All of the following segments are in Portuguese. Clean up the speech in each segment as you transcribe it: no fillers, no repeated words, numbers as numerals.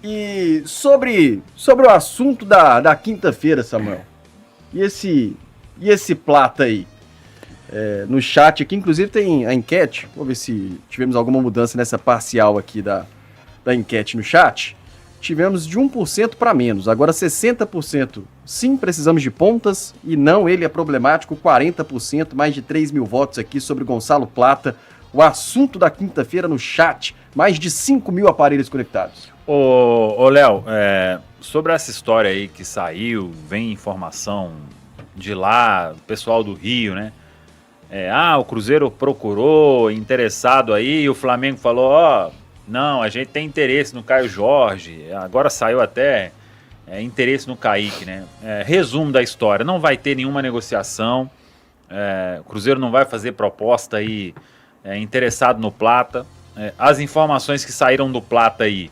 E sobre o assunto da quinta-feira, Samuel, e esse Plata aí? No chat aqui, inclusive, tem a enquete. Vou ver se tivemos alguma mudança nessa parcial aqui da enquete no chat. Tivemos de 1% para menos. Agora 60% sim, precisamos de pontas, e não, ele é problemático. 40%, mais de 3 mil votos aqui sobre Gonçalo Plata. O assunto da quinta-feira no chat. Mais de 5 mil aparelhos conectados. Ô Léo, sobre essa história aí que saiu, vem informação de lá, pessoal do Rio, né? O Cruzeiro procurou, interessado aí, e o Flamengo falou, não, a gente tem interesse no Caio Jorge, agora saiu até interesse no Kaique, né? Resumo da história, não vai ter nenhuma negociação, o Cruzeiro não vai fazer proposta aí interessado no Plata. As informações que saíram do Plata aí,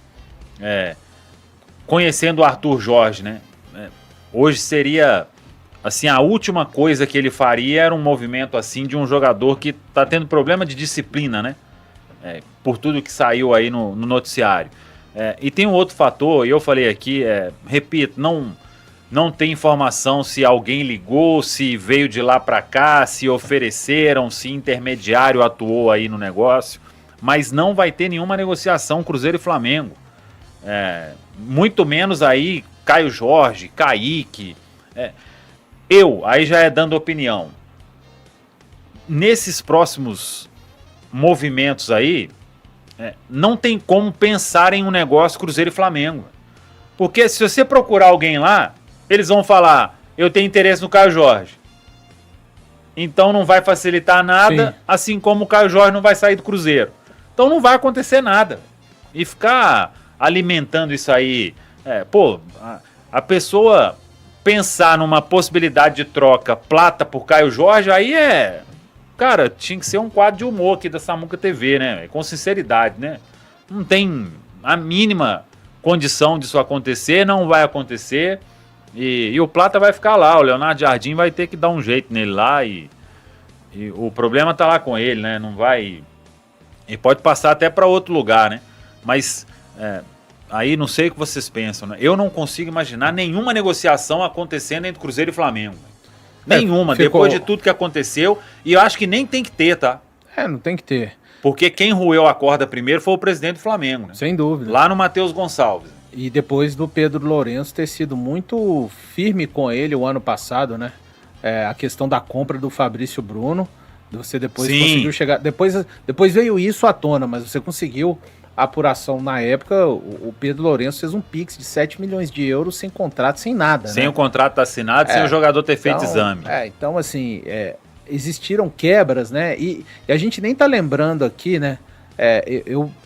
conhecendo o Arthur Jorge, né? Hoje seria... assim, a última coisa que ele faria era um movimento assim de um jogador que tá tendo problema de disciplina, né? Por tudo que saiu aí no noticiário. E tem um outro fator, e eu falei aqui, repito, não tem informação se alguém ligou, se veio de lá para cá, se ofereceram, se intermediário atuou aí no negócio, mas não vai ter nenhuma negociação Cruzeiro e Flamengo. Muito menos aí Caio Jorge, Kaique... aí já dando opinião, nesses próximos movimentos aí, não tem como pensar em um negócio Cruzeiro e Flamengo. Porque se você procurar alguém lá, eles vão falar, eu tenho interesse no Caio Jorge. Então não vai facilitar nada, sim. Assim como o Caio Jorge não vai sair do Cruzeiro. Então não vai acontecer nada. E ficar alimentando isso aí, a pessoa... pensar numa possibilidade de troca Plata por Caio Jorge, aí cara, tinha que ser um quadro de humor aqui da Samuca TV, né? Com sinceridade, né? Não tem a mínima condição disso acontecer, não vai acontecer. E o Plata vai ficar lá, o Leonardo Jardim vai ter que dar um jeito nele lá e o problema tá lá com ele, né? Não vai... Ele pode passar até para outro lugar, né? Mas... aí não sei o que vocês pensam, né? Eu não consigo imaginar nenhuma negociação acontecendo entre Cruzeiro e Flamengo. Nenhuma, depois de tudo que aconteceu. E eu acho que nem tem que ter, tá? Não tem que ter. Porque quem roeu a corda primeiro foi o presidente do Flamengo, né? Sem dúvida. Lá no Matheus Gonçalves. E depois do Pedro Lourenço ter sido muito firme com ele o ano passado, né? A questão da compra do Fabrício Bruno. Você depois conseguiu chegar... Depois veio isso à tona, mas você conseguiu... a apuração na época, o Pedro Lourenço fez um Pix de 7 milhões de euros sem contrato, sem nada. Sem, né? O contrato assinado, sem o jogador ter feito exame. Então, assim, existiram quebras, né? E a gente nem tá lembrando aqui, né?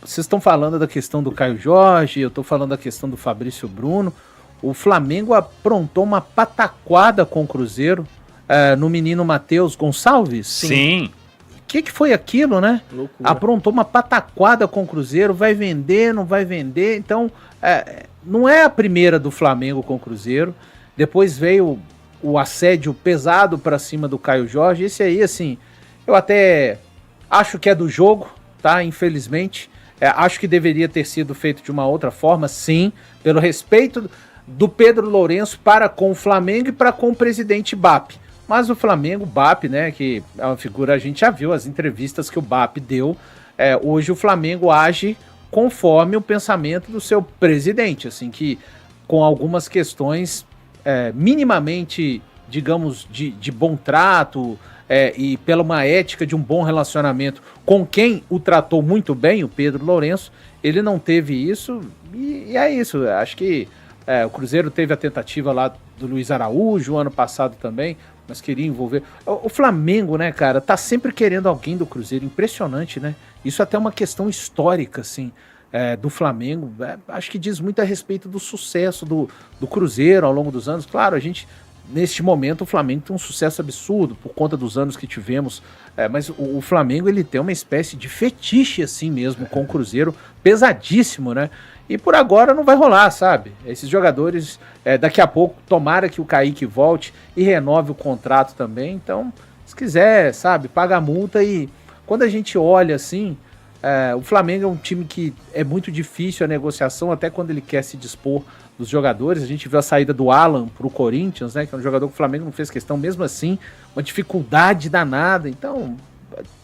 Vocês estão falando da questão do Caio Jorge, eu tô falando da questão do Fabrício Bruno. O Flamengo aprontou uma pataquada com o Cruzeiro no menino Matheus Gonçalves. Sim. O que foi aquilo, né? Loucura. Aprontou uma pataquada com o Cruzeiro, vai vender, não vai vender. Então, não é a primeira do Flamengo com o Cruzeiro. Depois veio o assédio pesado pra cima do Caio Jorge. Esse aí, assim, eu até acho que é do jogo, tá? Infelizmente. Acho que deveria ter sido feito de uma outra forma, sim, pelo respeito do Pedro Lourenço para com o Flamengo e para com o presidente BAP. Mas o Flamengo, o BAP, né, que é uma figura, a gente já viu as entrevistas que o BAP deu, hoje o Flamengo age conforme o pensamento do seu presidente, assim, que com algumas questões minimamente, digamos, de bom trato e pela uma ética de um bom relacionamento com quem o tratou muito bem, o Pedro Lourenço, ele não teve isso e é isso, acho que o Cruzeiro teve a tentativa lá do Luiz Araújo, ano passado também, mas queria envolver... O Flamengo, né, cara, tá sempre querendo alguém do Cruzeiro, impressionante, né? Isso até é uma questão histórica, assim, do Flamengo, acho que diz muito a respeito do sucesso do Cruzeiro ao longo dos anos. Claro, a gente, neste momento, o Flamengo tem um sucesso absurdo por conta dos anos que tivemos, mas o Flamengo, ele tem uma espécie de fetiche, assim mesmo, com o Cruzeiro, pesadíssimo, né? E por agora não vai rolar, sabe? Esses jogadores, daqui a pouco, tomara que o Kaique volte e renove o contrato também. Então, se quiser, sabe, paga a multa. E quando a gente olha assim, O Flamengo é um time que é muito difícil a negociação, até quando ele quer se dispor dos jogadores. A gente viu a saída do Alan para o Corinthians, né, que é um jogador que o Flamengo não fez questão, mesmo assim, uma dificuldade danada. Então,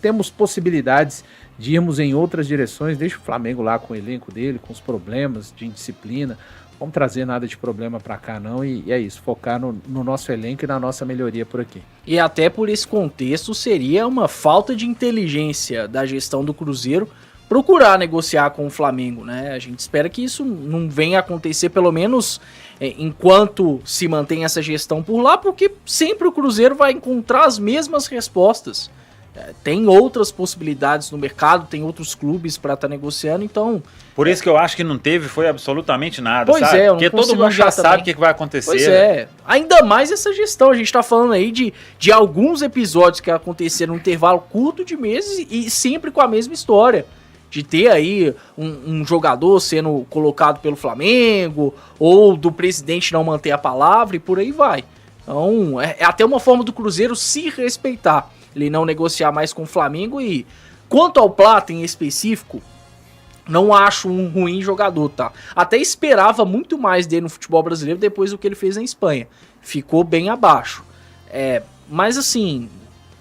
temos possibilidades de irmos em outras direções. Deixa o Flamengo lá com o elenco dele, com os problemas de indisciplina. Vamos trazer nada de problema para cá não, e é isso, focar no nosso elenco e na nossa melhoria por aqui. E até por esse contexto seria uma falta de inteligência da gestão do Cruzeiro procurar negociar com o Flamengo, né? A gente espera que isso não venha a acontecer, pelo menos enquanto se mantém essa gestão por lá, porque sempre o Cruzeiro vai encontrar as mesmas respostas. Tem outras possibilidades no mercado, tem outros clubes para estar negociando, então... Por isso que eu acho que não teve, foi absolutamente nada, pois sabe? É, porque todo mundo já sabe o que vai acontecer. Pois é, ainda mais essa gestão, a gente tá falando aí de alguns episódios que aconteceram num intervalo curto de meses e sempre com a mesma história. De ter aí um jogador sendo colocado pelo Flamengo, ou do presidente não manter a palavra e por aí vai. Então, é até uma forma do Cruzeiro se respeitar. Ele não negociar mais com o Flamengo. E quanto ao Plata em específico, não acho um ruim jogador, tá? Até esperava muito mais dele no futebol brasileiro depois do que ele fez na Espanha. Ficou bem abaixo. Mas assim,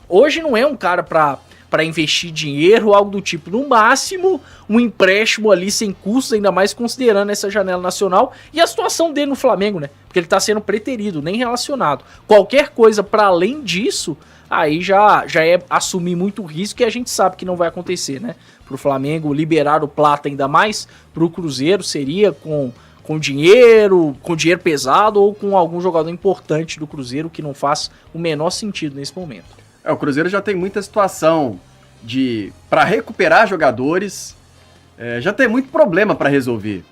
hoje não é um cara pra investir dinheiro ou algo do tipo. No máximo, um empréstimo ali sem custos, ainda mais considerando essa janela nacional e a situação dele no Flamengo, né? Porque ele tá sendo preterido, nem relacionado. Qualquer coisa para além disso, aí já é assumir muito risco, que a gente sabe que não vai acontecer, né? Pro Flamengo liberar o Plata ainda mais, pro Cruzeiro seria com dinheiro pesado ou com algum jogador importante do Cruzeiro, que não faz o menor sentido nesse momento. O Cruzeiro já tem muita situação para recuperar jogadores, já tem muito problema para resolver.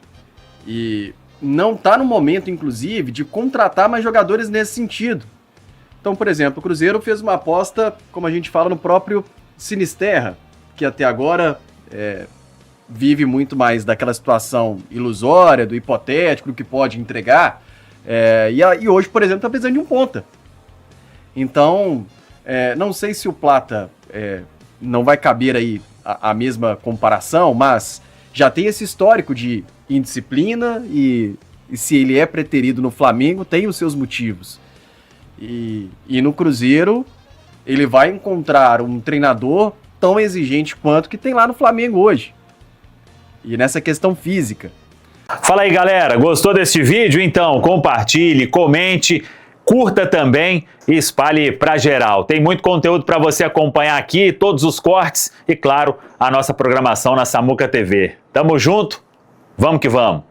E não está no momento, inclusive, de contratar mais jogadores nesse sentido. Então, por exemplo, o Cruzeiro fez uma aposta, como a gente fala, no próprio Sinisterra, que até agora vive muito mais daquela situação ilusória, do hipotético, do que pode entregar. E hoje, por exemplo, está precisando de um ponta. Então... não sei se o Plata não vai caber aí a mesma comparação, mas já tem esse histórico de indisciplina e se ele é preterido no Flamengo, tem os seus motivos. E no Cruzeiro, ele vai encontrar um treinador tão exigente quanto que tem lá no Flamengo hoje. E nessa questão física. Fala aí, galera. Gostou desse vídeo? Então, compartilhe, comente, curta também e espalhe para geral. Tem muito conteúdo para você acompanhar aqui, todos os cortes e, claro, a nossa programação na Samuca TV. Tamo junto? Vamos que vamos!